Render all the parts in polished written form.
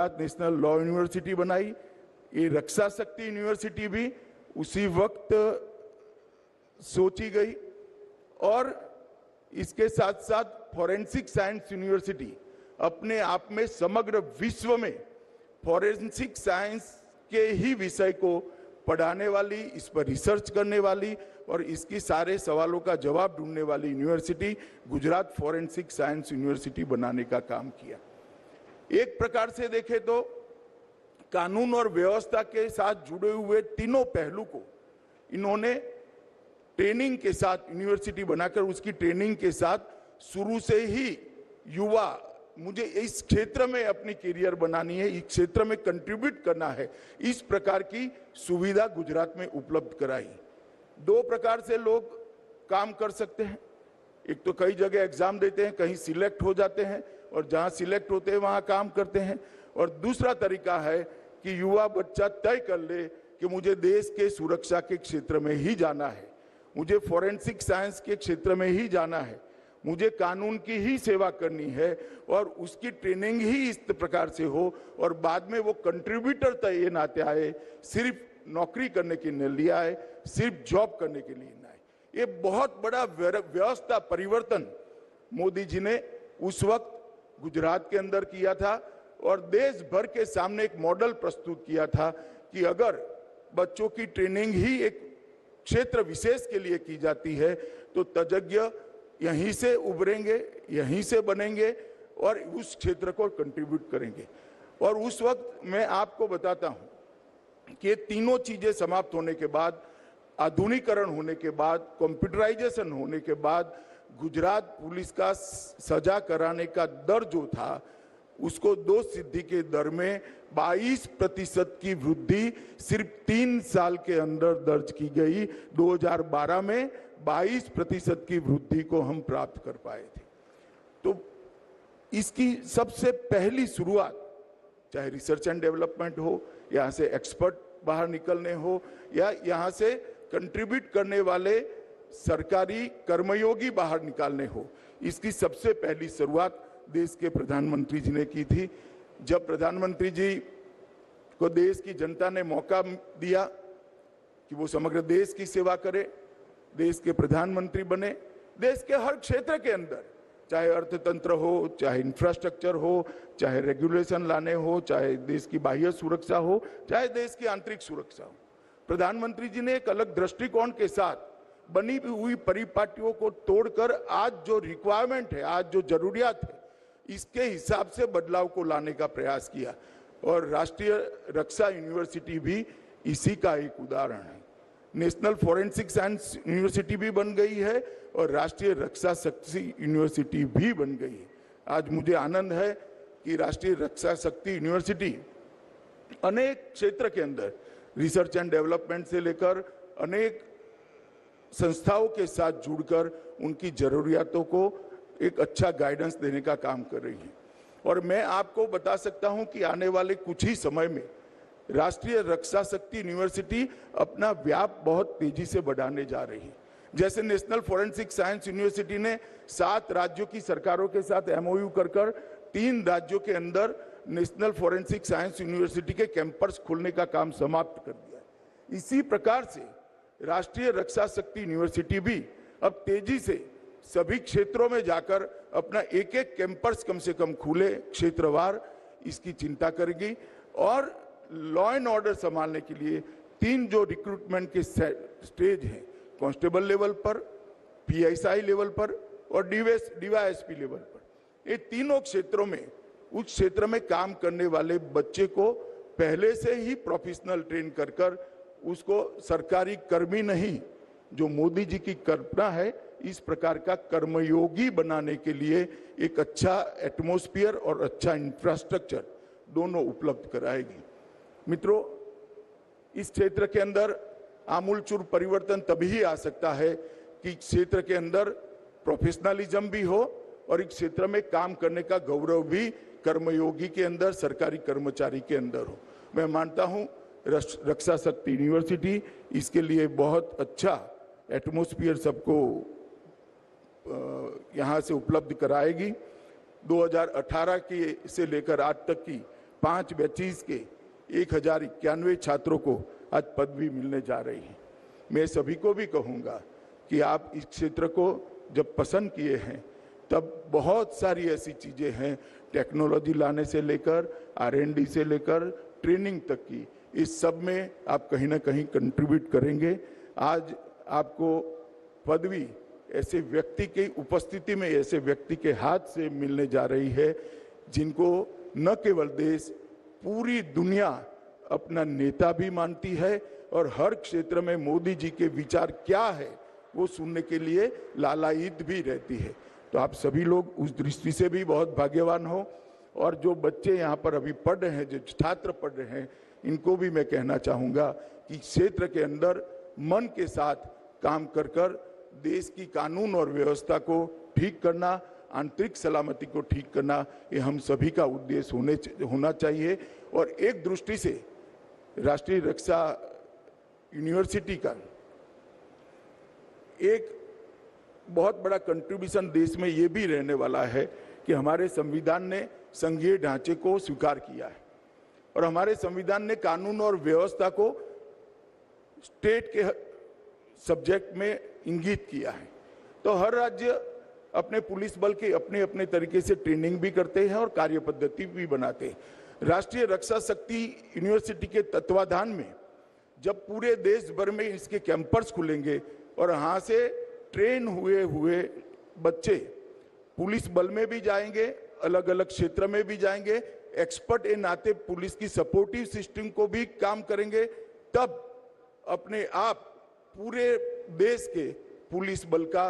National law university बनाई। ये रक्षा शक्ति यूनिवर्सिटी भी उसी वक्त सोची गई और इसके साथ साथ फॉरेंसिक साइंस यूनिवर्सिटी अपने आप में समग्र विश्व में फॉरेंसिक साइंस के ही विषय को पढ़ाने वाली, इस पर रिसर्च करने वाली और इसकी सारे सवालों का जवाब ढूंढने वाली university Gujarat forensic science university बनाने का काम किया। एक प्रकार से देखें तो कानून और व्यवस्था के साथ जुड़े हुए तीनों पहलू को इन्होंने ट्रेनिंग के साथ यूनिवर्सिटी बनाकर उसकी ट्रेनिंग के साथ शुरू से ही युवा मुझे इस क्षेत्र में अपनी करियर बनानी है, इस क्षेत्र में कंट्रीब्यूट करना है, इस प्रकार की सुविधा गुजरात में उपलब्ध कराई। दो प्रकार से लोग काम कर सकते हैं, एक तो कई जगह एग्जाम देते हैं, कहीं सिलेक्ट हो जाते हैं और जहां सिलेक्ट होते हैं वहां काम करते हैं, और दूसरा तरीका है कि युवा बच्चा तय कर ले कि मुझे देश के सुरक्षा के क्षेत्र में ही जाना है, मुझे फॉरेंसिक साइंस के क्षेत्र में ही जाना है, मुझे कानून की ही सेवा करनी है और उसकी ट्रेनिंग ही इस प्रकार से हो और बाद में वो कंट्रीब्यूटर तय नाते आए, सिर्फ नौकरी करने के लिए लिया है, सिर्फ जॉब करने के लिए ना है। ये बहुत बड़ा व्यवस्था परिवर्तन मोदी जी ने उस वक्त गुजरात के अंदर किया था और देश भर के सामने एक मॉडल प्रस्तुत किया था कि अगर बच्चों की ट्रेनिंग ही एक क्षेत्र विशेष के लिए की जाती है तो तज्ञ यहीं से उभरेंगे, यहीं से बनेंगे और उस क्षेत्र को कंट्रीब्यूट करेंगे। और उस वक्त मैं आपको बताता हूं कि ये तीनों चीजें समाप्त होने के बाद, आधुनिकीकरण होने के बाद, कंप्यूटराइजेशन होने के बाद गुजरात पुलिस का सजा कराने का दर जो था उसको दोष सिद्धि के दर में 22% की वृद्धि सिर्फ 3 साल के अंदर दर्ज की गई। 2012 में 22% की वृद्धि को हम प्राप्त कर पाए थे। तो इसकी सबसे पहली शुरुआत चाहे रिसर्च एंड डेवलपमेंट हो, यहाँ से एक्सपर्ट बाहर निकलने हो या यहाँ से कंट्रीब्यूट करने वाले सरकारी कर्मयोगी बाहर निकालने हो, इसकी सबसे पहली शुरुआत देश के प्रधानमंत्री जी ने की थी। जब प्रधानमंत्री जी को देश की जनता ने मौका दिया कि वो समग्र देश की सेवा करे, देश के प्रधानमंत्री बने, देश के हर क्षेत्र के अंदर, चाहे अर्थतंत्र हो, चाहे इंफ्रास्ट्रक्चर हो, चाहे रेगुलेशन लाने हो, चाहे देश की बाह्य सुरक्षा हो, चाहे देश की आंतरिक सुरक्षा हो, प्रधानमंत्री जी ने एक अलग दृष्टिकोण के साथ बनी हुई परिपाटियों को तोड़कर आज जो रिक्वायरमेंट है, आज जो जरूरियात है, इसके हिसाब से बदलाव को लाने का प्रयास किया। और राष्ट्रीय रक्षा यूनिवर्सिटी भी इसी का एक उदाहरण है। नेशनल फॉरेंसिक साइंस यूनिवर्सिटी भी बन गई है और राष्ट्रीय रक्षा शक्ति यूनिवर्सिटी भी बन गई है। आज मुझे आनंद है कि राष्ट्रीय रक्षा शक्ति यूनिवर्सिटी अनेक क्षेत्र के अंदर रिसर्च एंड डेवलपमेंट से लेकर अनेक संस्थाओं के साथ जुड़कर उनकी जरूरियातों को एक अच्छा गाइडेंस देने का काम कर रही है। और मैं आपको बता सकता हूं कि आने वाले कुछ ही समय में राष्ट्रीय रक्षा शक्ति यूनिवर्सिटी अपना व्याप बहुत तेजी से बढ़ाने जा रही है। जैसे नेशनल फॉरेंसिक साइंस यूनिवर्सिटी ने 7 राज्यों की सरकारों के साथ एमओयू कर 3 राज्यों के अंदर नेशनल फॉरेंसिक साइंस यूनिवर्सिटी के कैंपस खोलने का काम समाप्त कर दिया है। इसी प्रकार से राष्ट्रीय रक्षा शक्ति यूनिवर्सिटी भी अब तेजी से सभी क्षेत्रों में जाकर अपना एक कैंपस कम से कम खुले क्षेत्रवार, इसकी चिंता करेगी। और लॉ एंड ऑर्डर संभालने के लिए 3 जो रिक्रूटमेंट के स्टेज हैं, कांस्टेबल लेवल पर, पीएसआई लेवल पर और डीवाईएसपी लेवल पर, ये तीनों क्षेत्रों में उस क्षेत्र में काम करने वाले बच्चे को पहले से ही प्रोफेशनल ट्रेन कर उसको सरकारी कर्मी नहीं, जो मोदी जी की कल्पना है, इस प्रकार का कर्मयोगी बनाने के लिए एक अच्छा एटमॉस्फेयर और अच्छा इंफ्रास्ट्रक्चर दोनों उपलब्ध कराएगी। मित्रों, इस क्षेत्र के अंदर आमूलचूल परिवर्तन तभी आ सकता है कि क्षेत्र के अंदर प्रोफेशनलिज्म भी हो और इस क्षेत्र में काम करने का गौरव भी कर्मयोगी के अंदर, सरकारी कर्मचारी के अंदर हो। मैं मानता हूं रक्षा शक्ति यूनिवर्सिटी इसके लिए बहुत अच्छा एटमॉस्फेयर सबको यहाँ से उपलब्ध कराएगी। 2018 की से लेकर आज तक की 5 बैचेस के 1091 छात्रों को आज पदवी मिलने जा रही है। मैं सभी को भी कहूँगा कि आप इस क्षेत्र को जब पसंद किए हैं तब बहुत सारी ऐसी चीज़ें हैं, टेक्नोलॉजी लाने से लेकर R&D से लेकर ट्रेनिंग तक की, इस सब में आप कहीं ना कहीं कंट्रीब्यूट करेंगे। आज आपको पदवी ऐसे व्यक्ति की उपस्थिति में, ऐसे व्यक्ति के हाथ से मिलने जा रही है जिनको न केवल देश, पूरी दुनिया अपना नेता भी मानती है और हर क्षेत्र में मोदी जी के विचार क्या है वो सुनने के लिए लालायित भी रहती है। तो आप सभी लोग उस दृष्टि से भी बहुत भाग्यवान हो। और जो बच्चे यहाँ पर अभी पढ़ रहे हैं, जो छात्र पढ़ रहे हैं, इनको भी मैं कहना चाहूँगा कि क्षेत्र के अंदर मन के साथ काम कर कर देश की कानून और व्यवस्था को ठीक करना, आंतरिक सलामती को ठीक करना, ये हम सभी का उद्देश्य होना चाहिए। और एक दृष्टि से राष्ट्रीय रक्षा यूनिवर्सिटी का एक बहुत बड़ा कंट्रीब्यूशन देश में ये भी रहने वाला है कि हमारे संविधान ने संघीय ढांचे को स्वीकार किया है और हमारे संविधान ने कानून और व्यवस्था को स्टेट के सब्जेक्ट में इंगित किया है। तो हर राज्य अपने पुलिस बल के अपने अपने तरीके से ट्रेनिंग भी करते हैं और कार्य पद्धति भी बनाते हैं। राष्ट्रीय रक्षा शक्ति यूनिवर्सिटी के तत्वाधान में जब पूरे देश भर में इसके कैंपस खुलेंगे और यहाँ से ट्रेन हुए बच्चे पुलिस बल में भी जाएंगे, अलग अलग क्षेत्र में भी जाएंगे, एक्सपर्ट के नाते पुलिस की सपोर्टिव सिस्टम को भी काम करेंगे, तब अपने आप पूरे देश के पुलिस बल का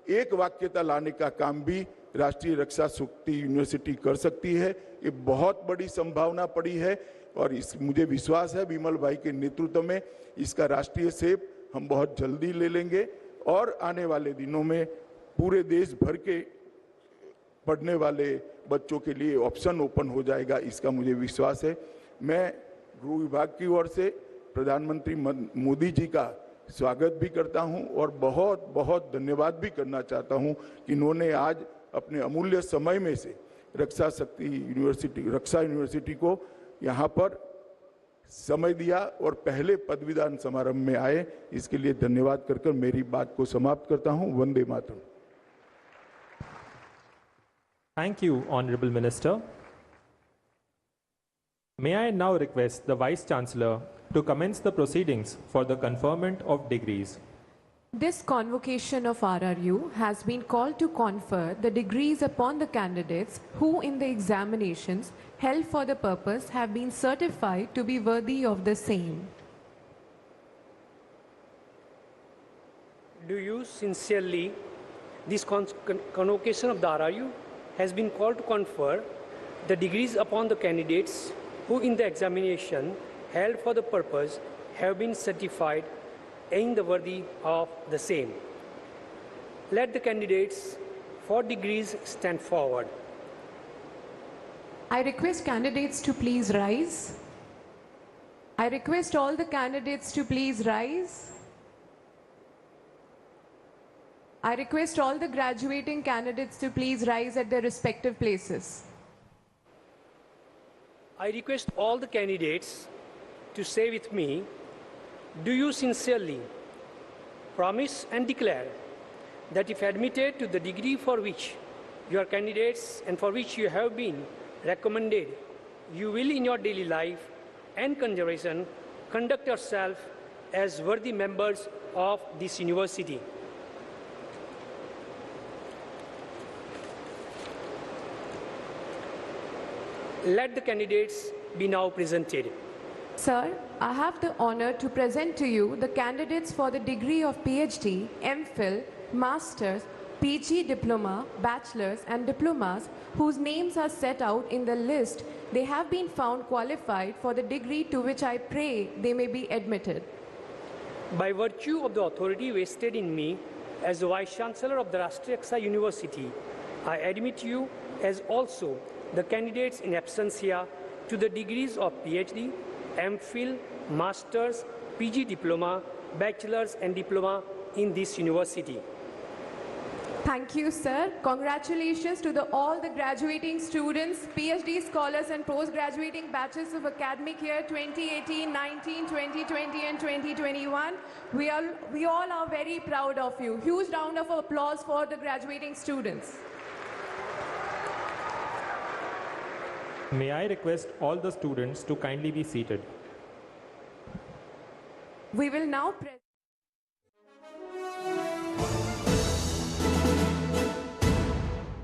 एक वाक्यता लाने का काम भी राष्ट्रीय रक्षा शक्ति यूनिवर्सिटी कर सकती है। ये बहुत बड़ी संभावना पड़ी है और मुझे विश्वास है विमल भाई के नेतृत्व में इसका राष्ट्रीय सेप हम बहुत जल्दी ले लेंगे और आने वाले दिनों में पूरे देश भर के पढ़ने वाले बच्चों के लिए ऑप्शन ओपन हो जाएगा, इसका मुझे विश्वास है। मैं गृह विभाग की ओर से प्रधानमंत्री मोदी जी का स्वागत भी करता हूं और बहुत बहुत धन्यवाद भी करना चाहता हूं कि इन्होंने आज अपने अमूल्य समय में से रक्षा यूनिवर्सिटी को यहाँ पर समय दिया और पहले पदवीदान समारोह में आए, इसके लिए धन्यवाद कर मेरी बात को समाप्त करता हूं। Vande Mataram. Thank you, Honorable Minister. May I now request the Vice Chancellor to commence the proceedings for the conferment of degrees. This convocation of RRU has been called to confer the degrees upon the candidates who in the examinations held for the purpose have been certified to be worthy of the same. Do you sincerely, this convocation of the RRU has been called to confer the degrees upon the candidates who in the examination held for the purpose have been certified in the worthy of the same. Let the candidates for degrees stand forward. I request candidates to please rise. I request all the candidates to please rise. I request all the graduating candidates to please rise at their respective places. I request all the candidates to say with me, do you sincerely promise and declare that if admitted to the degree for which you are candidates and for which you have been recommended, you will in your daily life and consideration conduct yourself as worthy members of this university? Let the candidates be now presented. Sir, I have the honor to present to you the candidates for the degree of PhD, MPhil, Masters, PG Diploma, Bachelors and Diplomas whose names are set out in the list. They have been found qualified for the degree to which I pray they may be admitted. By virtue of the authority vested in me as the Vice Chancellor of the Rashtriya Raksha University, I admit you as also the candidates in absentia to the degrees of PhD, MPhil, Masters, PG Diploma, Bachelors and Diploma in this university. Thank you, sir. Congratulations to all the graduating students, PhD scholars and post-graduating batches of academic year 2018, 19, 2020 and 2021. We all are very proud of you. Huge round of applause for the graduating students. May I request all the students to kindly be seated. We will now present